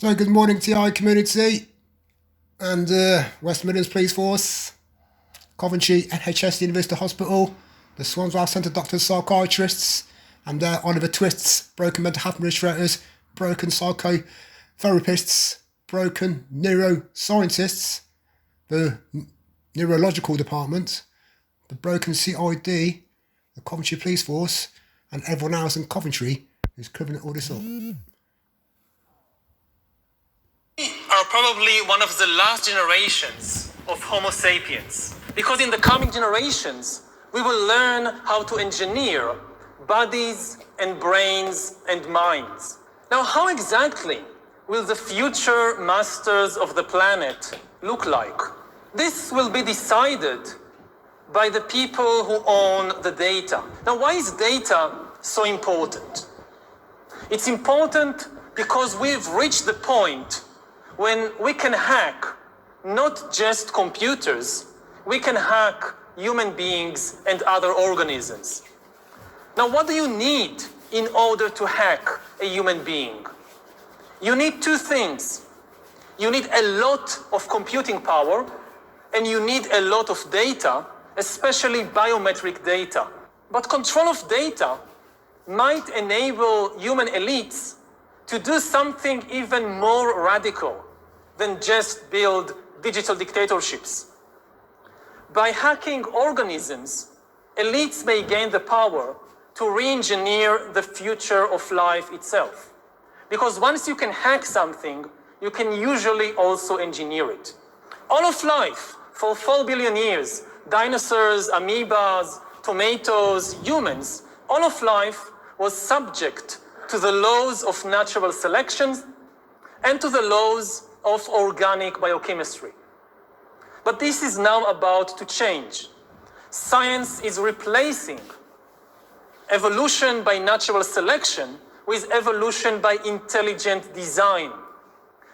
So good morning TI community and West Midlands Police Force, Coventry NHS University Hospital, the Swanswell Centre Doctors Psychiatrists and Oliver Twists, broken mental health administrators, broken psychotherapists, broken neuroscientists, the neurological department, the broken CID, the Coventry Police Force and everyone else in Coventry who's covering all this up. Are probably one of the last generations of Homo sapiens, because in the coming generations we will learn how to engineer bodies and brains and minds. Now, how exactly will the future masters of the planet look like? This will be decided by the people who own the data. Now, why is data so important? It's important because we've reached the point when we can hack not just computers, we can hack human beings and other organisms. Now, what do you need in order to hack a human being? You need two things. You need a lot of computing power, and you need a lot of data, especially biometric data. But control of data might enable human elites to do something even more radical than just build digital dictatorships. By hacking organisms, elites may gain the power to re-engineer the future of life itself. Because once you can hack something, you can usually also engineer it. All of life, for 4 billion years, dinosaurs, amoebas, tomatoes, humans, all of life was subject to the laws of natural selection and to the laws of organic biochemistry. But this is now about to change. Science is replacing evolution by natural selection with evolution by intelligent design.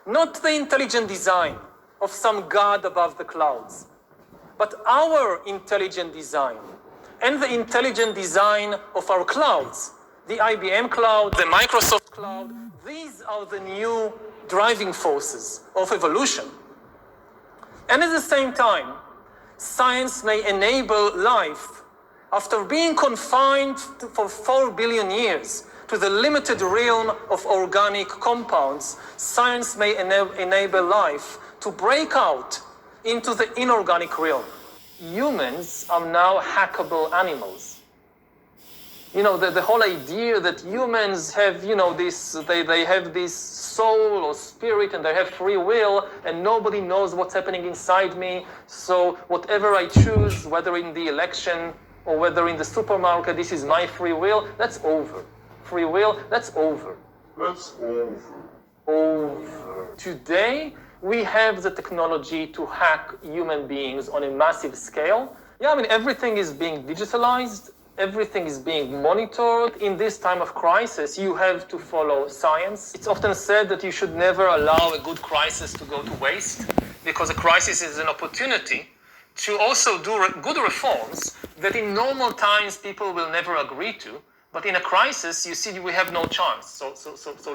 Not the intelligent design of some god above the clouds, but our intelligent design and the intelligent design of our clouds, the IBM cloud, the Microsoft cloud. These are the new driving forces of evolution. And at the same time, science may enable life, after being confined for 4 billion years to the limited realm of organic compounds, science may enable life to break out into the inorganic realm. Humans are now hackable animals. You know, the whole idea that humans have, they have this soul or spirit and they have free will and nobody knows what's happening inside me. So whatever I choose, whether in the election or whether in the supermarket, this is my free will, that's over. Free will, that's over. That's over. Over. Today, we have the technology to hack human beings on a massive scale. Yeah, I mean, everything is being digitalized. Everything is being monitored. In this time of crisis, you have to follow science. It's often said that you should never allow a good crisis to go to waste, because a crisis is an opportunity to also do good reforms that in normal times people will never agree to. But in a crisis, you see, we have no chance. So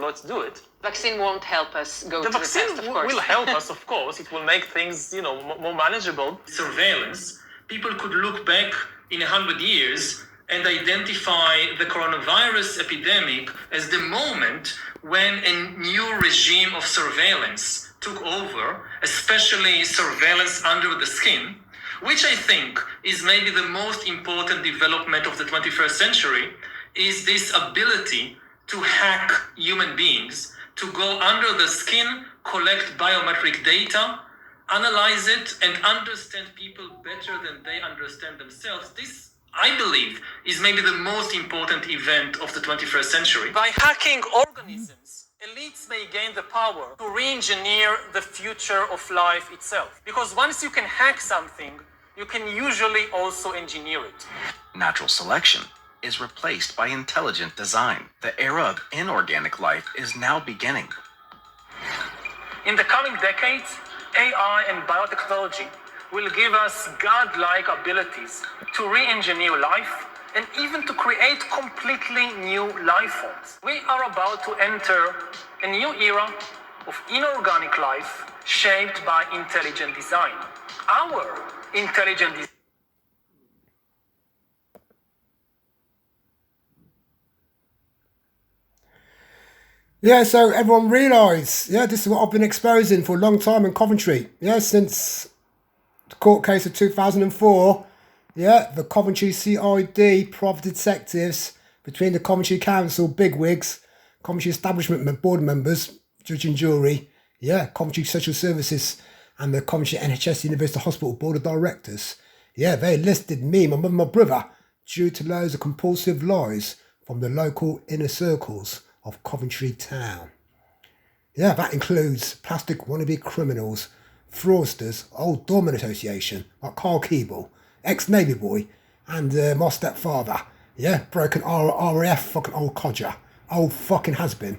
let's do it. Vaccine won't help us go to the test, of course. The vaccine will help us, of course. It will make things, more manageable. Surveillance. People could look back in 100 years and identify the coronavirus epidemic as the moment when a new regime of surveillance took over, especially surveillance under the skin, which I think is maybe the most important development of the 21st century, is this ability to hack human beings, to go under the skin, collect biometric data, analyze it, and understand people better than they understand themselves. This, I believe, is maybe the most important event of the 21st century. By hacking organisms, elites may gain the power to re-engineer the future of life itself. Because once you can hack something, you can usually also engineer it. Natural selection is replaced by intelligent design. The era of inorganic life is now beginning. In the coming decades, AI and biotechnology will give us godlike abilities to re-engineer life and even to create completely new life forms. We are about to enter a new era of inorganic life shaped by intelligent design. Our intelligent design. Yeah, so everyone realise, this is what I've been exposing for a long time in Coventry. Since the court case of 2004, the Coventry CID private detectives between the Coventry Council bigwigs, Coventry Establishment board members, judge and jury, Coventry Social Services and the Coventry NHS University Hospital Board of Directors. They listed me, my mother, my brother, due to loads of compulsive lies from the local inner circles of Coventry Town. That includes plastic wannabe criminals, fraudsters, old doorman association like Carl Keeble, ex-Navy boy, and my stepfather. Broken RAF fucking old codger, old fucking has-been.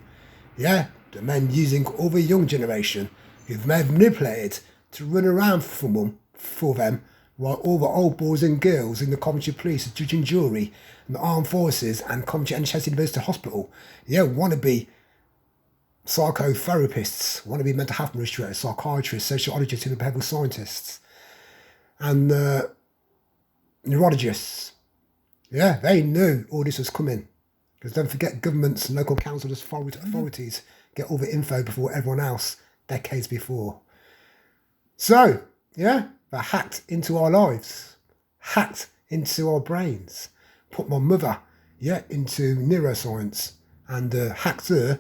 The men using all the young generation who've manipulated to run around for them, while all the old boys and girls in the Coventry Police, the judge and jury, and the Armed Forces and Coventry NHS University Hospital, want to be psychotherapists, want to be mental health administrators, psychiatrists, sociologists, and behavioural scientists, and neurologists. They knew all this was coming. Because don't forget, governments and local councils, authorities get all the info before everyone else, decades before. So, they hacked into our lives, hacked into our brains, put my mother, into neuroscience, and hacked her,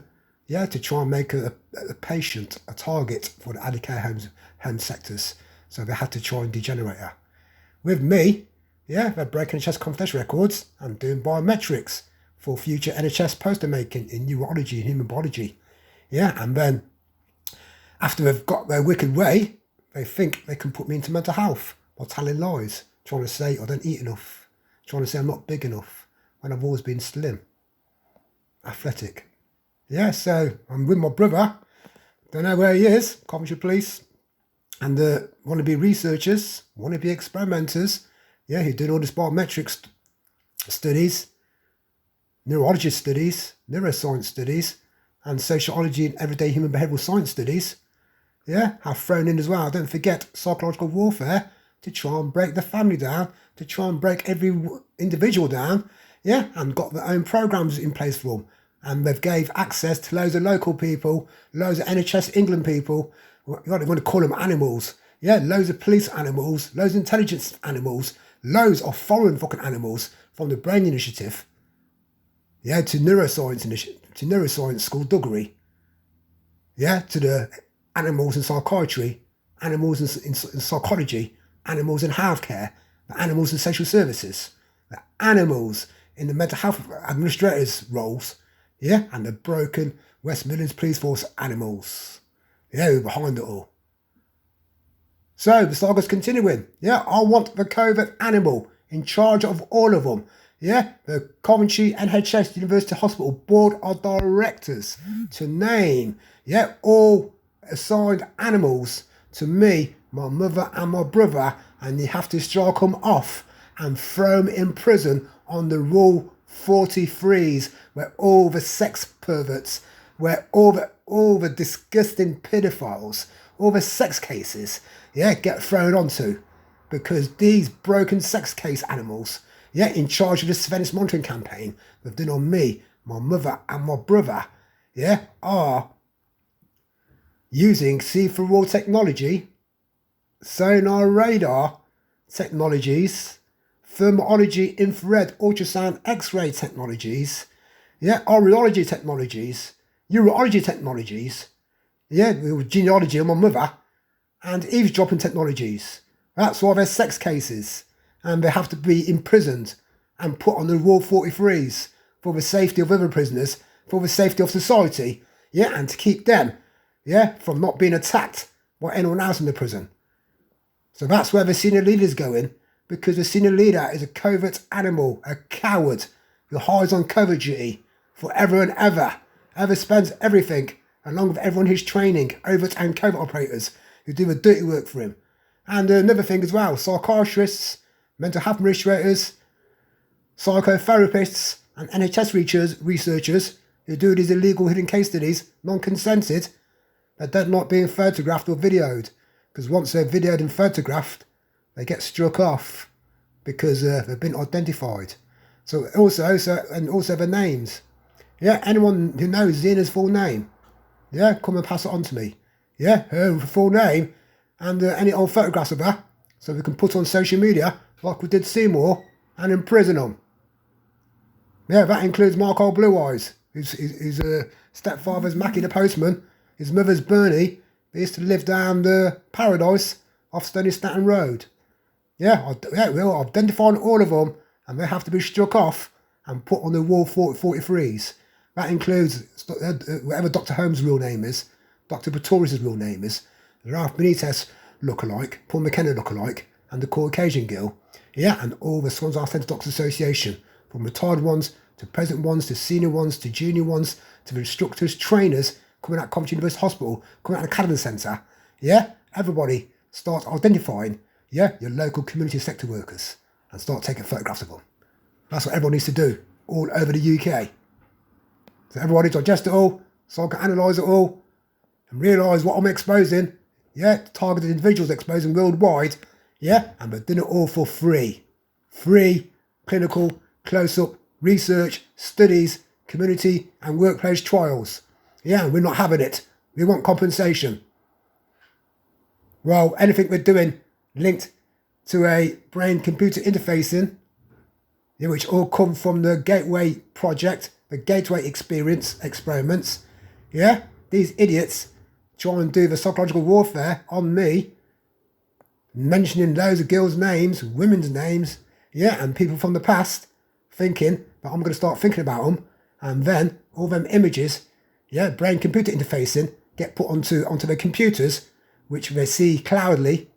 to try and make a patient, a target for the adult care home sectors. So they had to try and degenerate her. With me, they're breaking NHS confidential records and doing biometrics for future NHS poster making in neurology and human biology. And then after they've got their wicked way, they think they can put me into mental health by telling lies, trying to say I don't eat enough, trying to say I'm not big enough when I've always been slim, athletic. So I'm with my brother, don't know where he is, Coventry Police, and wannabe researchers, wannabe experimenters, who did all this biometrics studies, neurology studies, neuroscience studies, and sociology and everyday human behavioural science studies. Have thrown in as well, don't forget, psychological warfare to try and break the family down, to try and break every individual down, and got their own programs in place for them. And they've gave access to loads of local people, loads of NHS England people, you want to call them animals, loads of police animals, loads of intelligence animals, loads of foreign fucking animals from the Brain Initiative, to neuroscience school Duggery, to the animals in psychiatry, animals in psychology, animals in healthcare, the animals in social services, the animals in the mental health administrators' roles, and the broken West Midlands Police Force animals, who are behind it all. So the saga's continuing. I want the covert animal in charge of all of them. The Coventry NHS University Hospital Board of Directors to name, all assigned animals to me, my mother and my brother, and you have to strike them off and throw them in prison on the Rule 43s, where all the sex perverts, where all the disgusting paedophiles, all the sex cases, get thrown onto, because these broken sex case animals, in charge of the surveillance monitoring campaign they've done on me, my mother and my brother, are using see-through technology, sonar radar technologies, thermology, infrared, ultrasound, X-ray technologies, aureology technologies, urology technologies, genealogy of my mother, and eavesdropping technologies. That's why there's sex cases, and they have to be imprisoned and put on the Rule 43s for the safety of other prisoners, for the safety of society, and to keep them, from not being attacked by anyone else in the prison. So that's where the senior leader's going, because the senior leader is a covert animal, a coward, who hides on covert duty forever and ever spends everything, along with everyone who's training, overt and covert operators who do the dirty work for him. And another thing as well, psychiatrists, mental health administrators, psychotherapists, and NHS researchers who do these illegal hidden case studies, non-consented, they don't like being photographed or videoed, because once they're videoed and photographed, they get struck off because they've been identified. So also their names. Yeah, anyone who knows Zena's full name, yeah, come and pass it on to me. Yeah, her full name and any old photographs of her, so we can put on social media like we did Seymour and imprison them. Yeah, that includes Marco Blue Eyes, his stepfather's Mackie the Postman, his mother's Bernie. They used to live down the Paradise off Stony Staten Road. Yeah, we'll identify all of them, and they have to be struck off and put on the wall 43s. That includes whatever Dr. Holmes' real name is, Dr. Pretorius' real name is, Ralph Benitez lookalike, Paul McKenna lookalike, and the Caucasian girl. Yeah, and all the Swansea Centre Doctors Association, from retired ones to present ones to senior ones to junior ones to the instructors, trainers coming out of Coventry University Hospital, coming out of the Academy Centre. Yeah, everybody start identifying, yeah, your local community sector workers and start taking photographs of them. That's what everyone needs to do all over the UK. So everybody digest it all, so I can analyse it all and realise what I'm exposing. Yeah, targeted individuals exposing worldwide. Yeah, and we're doing it all for free. Free, clinical, close-up, research, studies, community and workplace trials. Yeah, we're not having it. We want compensation. Well, anything we're doing linked to a brain-computer interfacing, yeah, which all come from the Gateway Project, the Gateway Experience experiments. Yeah, these idiots try and do the psychological warfare on me, mentioning loads of girls' names, women's names, yeah, and people from the past, thinking that I'm going to start thinking about them, and then all them images, yeah, brain-computer interfacing, get put onto their computers, which they see cloudily,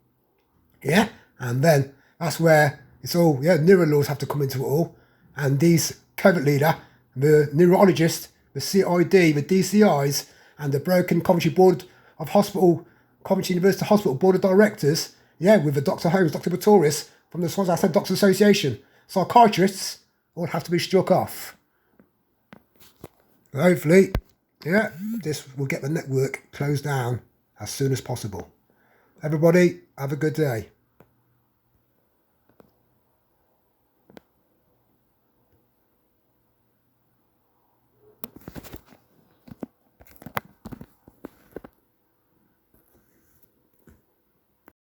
yeah, and then that's where it's all, yeah, neurologists have to come into it all, and these covert leader, the neurologist, the CID, the DCIs, and the broken Coventry Board of Hospital, Coventry University Hospital Board of Directors, yeah, with the Dr. Holmes, Dr. Pretorius, from the Swansea Centre Doctors Association, psychiatrists, all have to be struck off. Hopefully, yeah, this will get the network closed down as soon as possible. Everybody, have a good day.